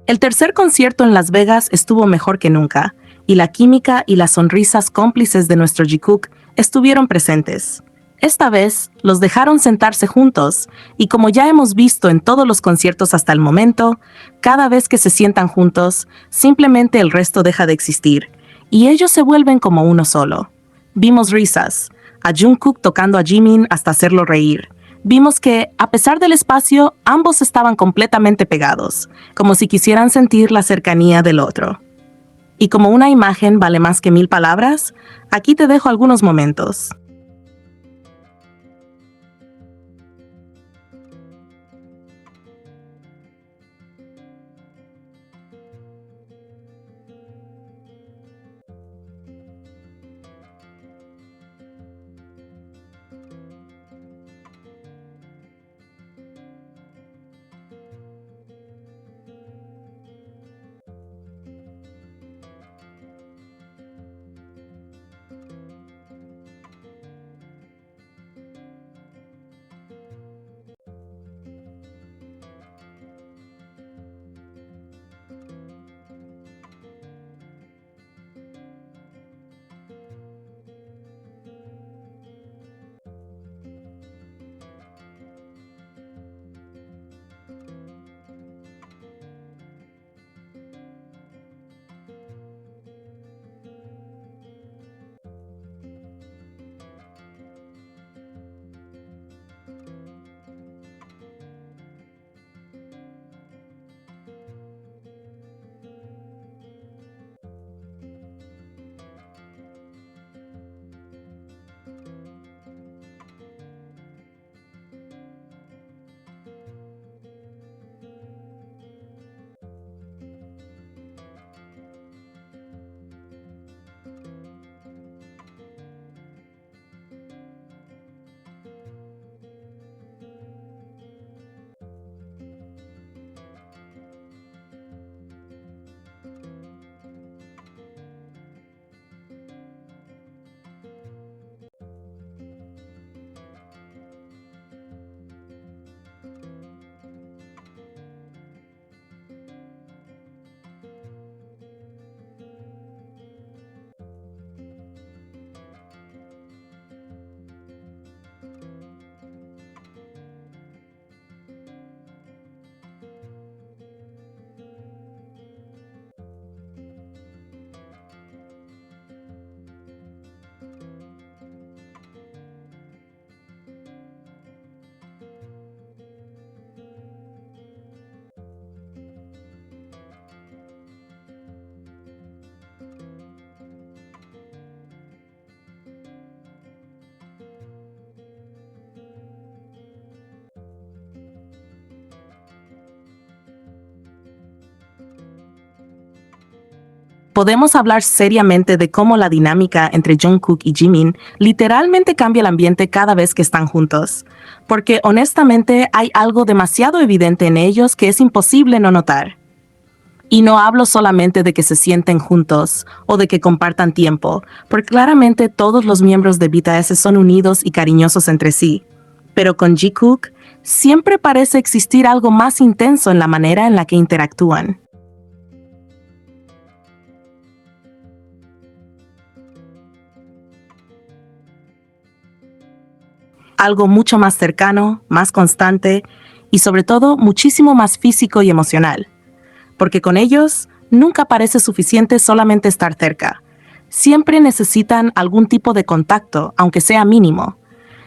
El tercer concierto en Las Vegas estuvo mejor que nunca, y la química y las sonrisas cómplices de nuestro Jikook estuvieron presentes. Esta vez, los dejaron sentarse juntos, y como ya hemos visto en todos los conciertos hasta el momento, cada vez que se sientan juntos, simplemente el resto deja de existir, y ellos se vuelven como uno solo. Vimos risas, a Jungkook tocando a Jimin hasta hacerlo reír. Vimos que, a pesar del espacio, ambos estaban completamente pegados, como si quisieran sentir la cercanía del otro. Y como una imagen vale más que 1000 palabras, aquí te dejo algunos momentos. Podemos hablar seriamente de cómo la dinámica entre Jungkook y Jimin literalmente cambia el ambiente cada vez que están juntos, porque honestamente hay algo demasiado evidente en ellos que es imposible no notar. Y no hablo solamente de que se sienten juntos o de que compartan tiempo, porque claramente todos los miembros de BTS son unidos y cariñosos entre sí. Pero con Jikook siempre parece existir algo más intenso en la manera en la que interactúan. Algo mucho más cercano, más constante y sobre todo muchísimo más físico y emocional. Porque con ellos nunca parece suficiente solamente estar cerca. Siempre necesitan algún tipo de contacto, aunque sea mínimo.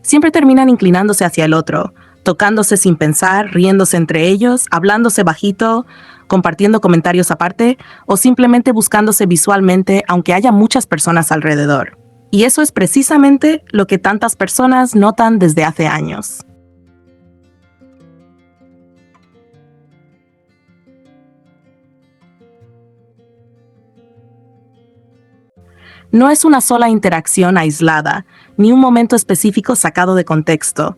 Siempre terminan inclinándose hacia el otro, tocándose sin pensar, riéndose entre ellos, hablándose bajito, compartiendo comentarios aparte o simplemente buscándose visualmente aunque haya muchas personas alrededor. Y eso es precisamente lo que tantas personas notan desde hace años. No es una sola interacción aislada, ni un momento específico sacado de contexto.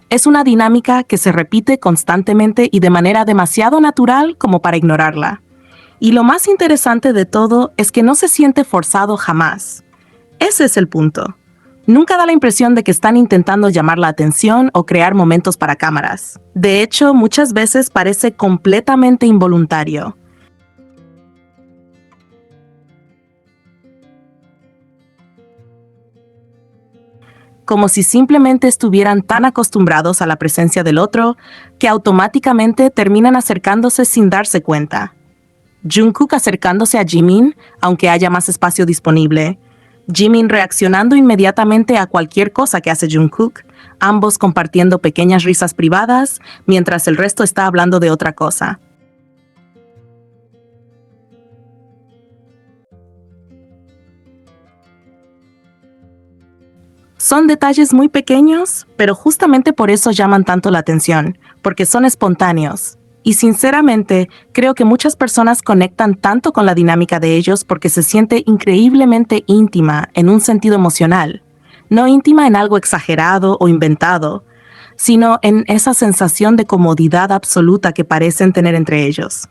Es una dinámica que se repite constantemente y de manera demasiado natural como para ignorarla. Y lo más interesante de todo es que no se siente forzado jamás. Ese es el punto. Nunca da la impresión de que están intentando llamar la atención o crear momentos para cámaras. De hecho, muchas veces parece completamente involuntario. como si simplemente estuvieran tan acostumbrados a la presencia del otro que automáticamente terminan acercándose sin darse cuenta. Jungkook acercándose a Jimin, aunque haya más espacio disponible. Jimin reaccionando inmediatamente a cualquier cosa que hace Jungkook, ambos compartiendo pequeñas risas privadas, mientras el resto está hablando de otra cosa. Son detalles muy pequeños, pero justamente por eso llaman tanto la atención, porque son espontáneos. Y sinceramente, creo que muchas personas conectan tanto con la dinámica de ellos porque se siente increíblemente íntima en un sentido emocional. No íntima en algo exagerado o inventado, sino en esa sensación de comodidad absoluta que parecen tener entre ellos.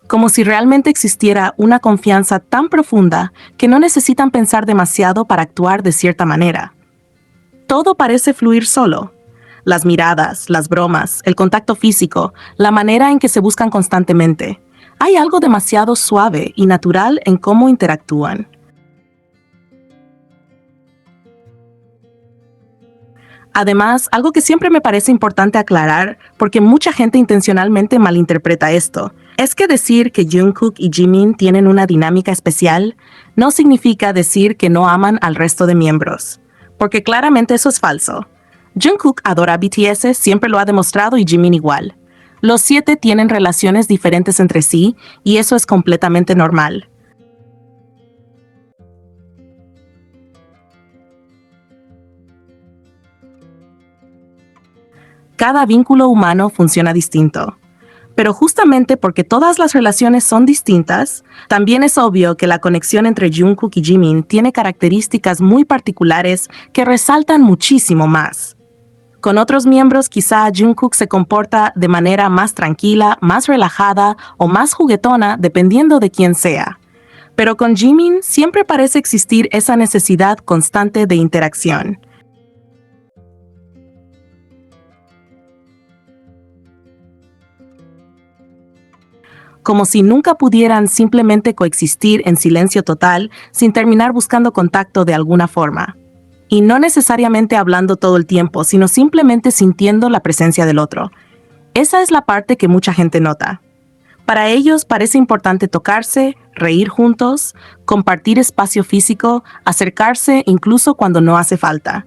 Como si realmente existiera una confianza tan profunda que no necesitan pensar demasiado para actuar de cierta manera. Todo parece fluir solo. Las miradas, las bromas, el contacto físico, la manera en que se buscan constantemente. Hay algo demasiado suave y natural en cómo interactúan. Además, algo que siempre me parece importante aclarar, porque mucha gente intencionalmente malinterpreta esto, es que decir que Jungkook y Jimin tienen una dinámica especial no significa decir que no aman al resto de miembros, porque claramente eso es falso. Jungkook adora a BTS, siempre lo ha demostrado, y Jimin igual. Los 7 tienen relaciones diferentes entre sí y eso es completamente normal. Cada vínculo humano funciona distinto. Pero justamente porque todas las relaciones son distintas, también es obvio que la conexión entre Jungkook y Jimin tiene características muy particulares que resaltan muchísimo más. Con otros miembros quizá Jungkook se comporta de manera más tranquila, más relajada o más juguetona dependiendo de quién sea. Pero con Jimin siempre parece existir esa necesidad constante de interacción. Como si nunca pudieran simplemente coexistir en silencio total sin terminar buscando contacto de alguna forma. Y no necesariamente hablando todo el tiempo, sino simplemente sintiendo la presencia del otro. Esa es la parte que mucha gente nota. Para ellos parece importante tocarse, reír juntos, compartir espacio físico, acercarse incluso cuando no hace falta.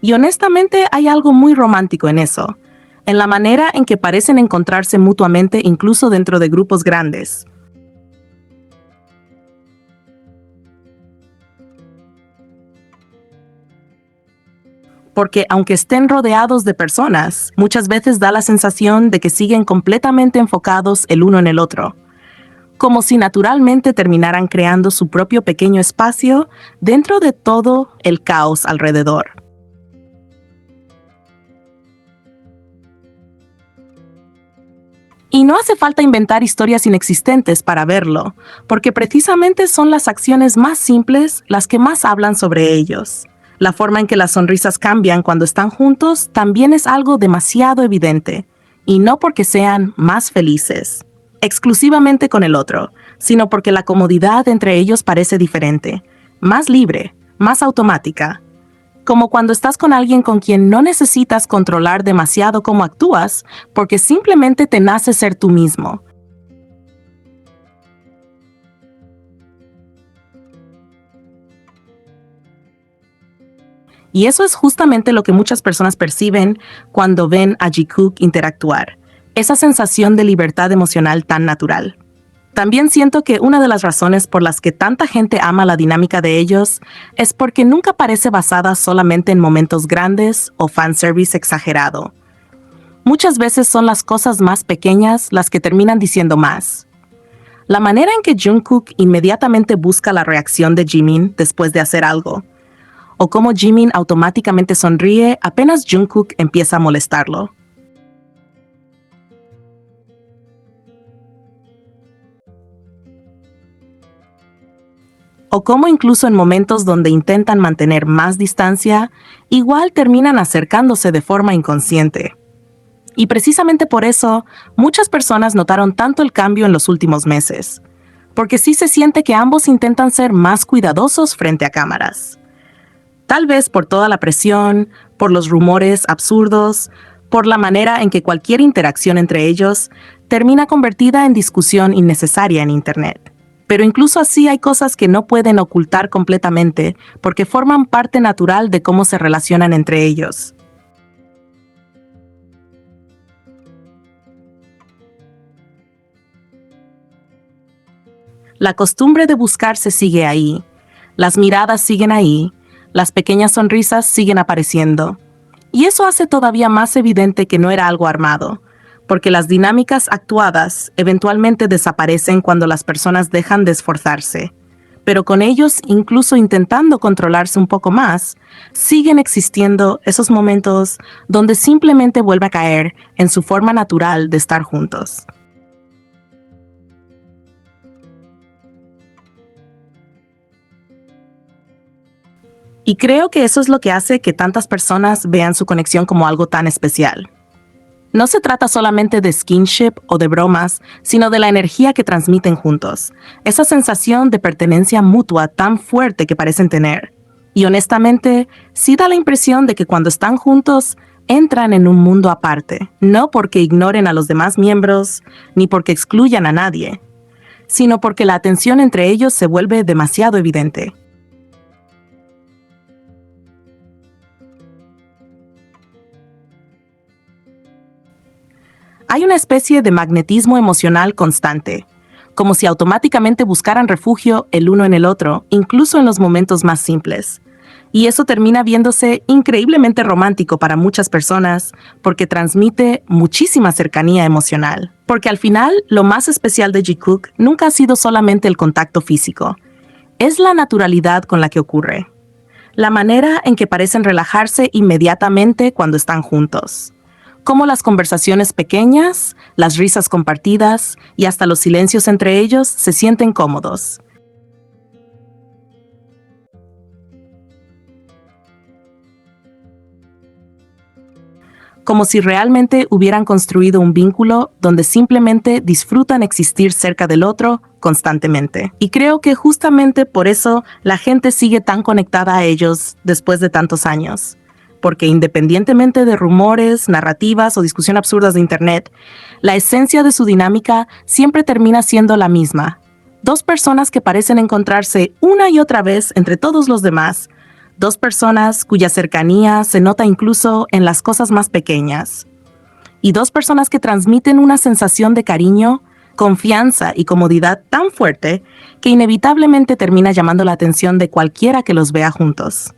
Y honestamente hay algo muy romántico en eso, en la manera en que parecen encontrarse mutuamente incluso dentro de grupos grandes. Porque aunque estén rodeados de personas, muchas veces da la sensación de que siguen completamente enfocados el uno en el otro, como si naturalmente terminaran creando su propio pequeño espacio dentro de todo el caos alrededor. Y no hace falta inventar historias inexistentes para verlo, porque precisamente son las acciones más simples las que más hablan sobre ellos. La forma en que las sonrisas cambian cuando están juntos también es algo demasiado evidente, y no porque sean más felices, exclusivamente con el otro, sino porque la comodidad entre ellos parece diferente, más libre, más automática. Como cuando estás con alguien con quien no necesitas controlar demasiado cómo actúas, porque simplemente te nace ser tú mismo. Y eso es justamente lo que muchas personas perciben cuando ven a Jikook interactuar, esa sensación de libertad emocional tan natural. También siento que una de las razones por las que tanta gente ama la dinámica de ellos es porque nunca parece basada solamente en momentos grandes o fanservice exagerado. Muchas veces son las cosas más pequeñas las que terminan diciendo más. La manera en que Jungkook inmediatamente busca la reacción de Jimin después de hacer algo, o cómo Jimin automáticamente sonríe apenas Jungkook empieza a molestarlo. O cómo incluso en momentos donde intentan mantener más distancia, igual terminan acercándose de forma inconsciente. Y precisamente por eso, muchas personas notaron tanto el cambio en los últimos meses, porque sí se siente que ambos intentan ser más cuidadosos frente a cámaras. Tal vez por toda la presión, por los rumores absurdos, por la manera en que cualquier interacción entre ellos termina convertida en discusión innecesaria en Internet. Pero incluso así hay cosas que no pueden ocultar completamente porque forman parte natural de cómo se relacionan entre ellos. La costumbre de buscarse sigue ahí, las miradas siguen ahí, las pequeñas sonrisas siguen apareciendo. Y eso hace todavía más evidente que no era algo armado, porque las dinámicas actuadas eventualmente desaparecen cuando las personas dejan de esforzarse. Pero con ellos, incluso intentando controlarse un poco más, siguen existiendo esos momentos donde simplemente vuelve a caer en su forma natural de estar juntos. Y creo que eso es lo que hace que tantas personas vean su conexión como algo tan especial. No se trata solamente de skinship o de bromas, sino de la energía que transmiten juntos, esa sensación de pertenencia mutua tan fuerte que parecen tener. Y honestamente, sí da la impresión de que cuando están juntos, entran en un mundo aparte, no porque ignoren a los demás miembros, ni porque excluyan a nadie, sino porque la atención entre ellos se vuelve demasiado evidente. Hay una especie de magnetismo emocional constante, como si automáticamente buscaran refugio el uno en el otro, incluso en los momentos más simples. Y eso termina viéndose increíblemente romántico para muchas personas porque transmite muchísima cercanía emocional. Porque al final, lo más especial de Jikook nunca ha sido solamente el contacto físico. Es la naturalidad con la que ocurre. La manera en que parecen relajarse inmediatamente cuando están juntos. Cómo las conversaciones pequeñas, las risas compartidas y hasta los silencios entre ellos se sienten cómodos. Como si realmente hubieran construido un vínculo donde simplemente disfrutan existir cerca del otro constantemente. Y creo que justamente por eso la gente sigue tan conectada a ellos después de tantos años. Porque independientemente de rumores, narrativas o discusiones absurdas de Internet, la esencia de su dinámica siempre termina siendo la misma. Dos personas que parecen encontrarse una y otra vez entre todos los demás. Dos personas cuya cercanía se nota incluso en las cosas más pequeñas. Y dos personas que transmiten una sensación de cariño, confianza y comodidad tan fuerte que inevitablemente termina llamando la atención de cualquiera que los vea juntos.